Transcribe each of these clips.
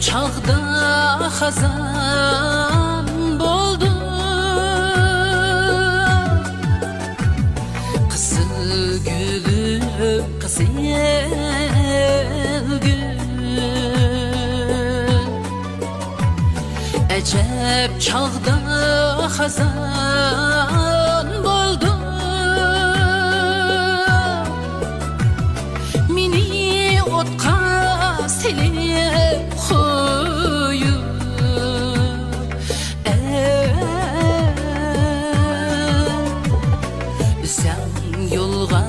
çağda hazan boldu. Kızıl gülüm, kızıl gül, ecep çağda hazan boldu. Mini otqa silip koyup, sen yolga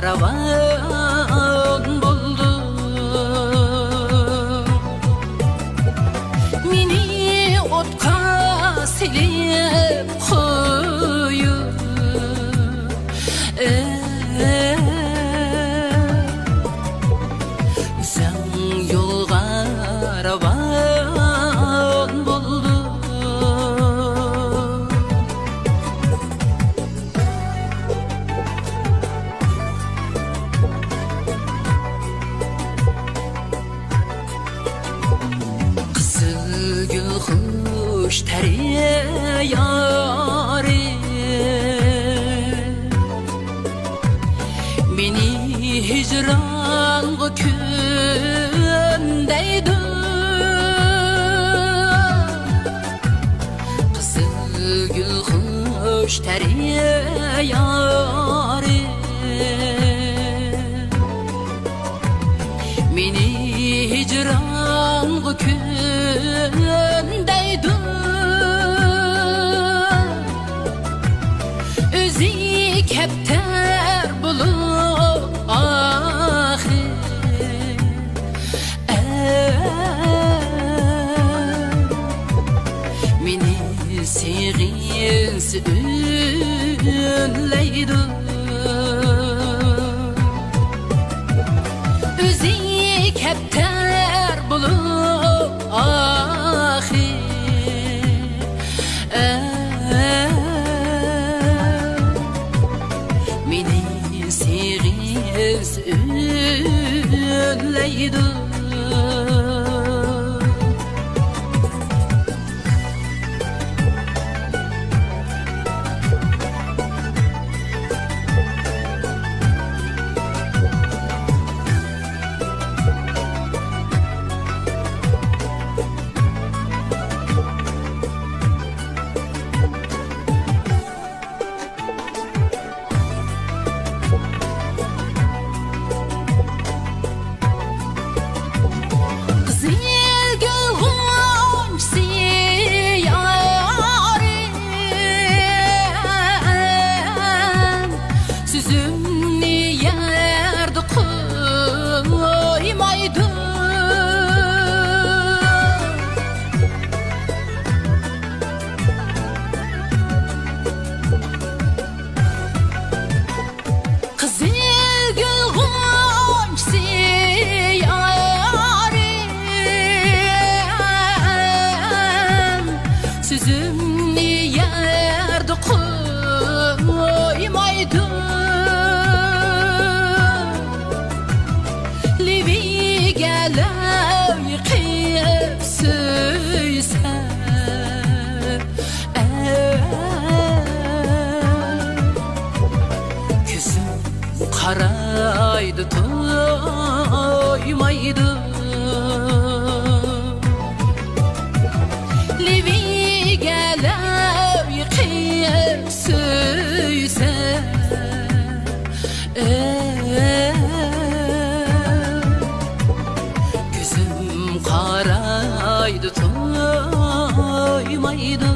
ravan boldu. Mini otqa silip koyup, sen yolga ravan boldu. Kızıl gül huş teriye yâri, beni hicranlı kündeydi. Kızıl gül huş teriye yâri, beni hicranlı kündeydi. Özü kepter bulup ahir, meni sevgisi ünleydi. Özü kepter bulup ahir, meni sevgisi ünleydi. Sözümni yerde koymaydı. Livi gelev yıkayıp söyse, gözüm karaydı, toymaydı. Livi gelev yıkayıp söyse, gözüm karaydı, toymaydı.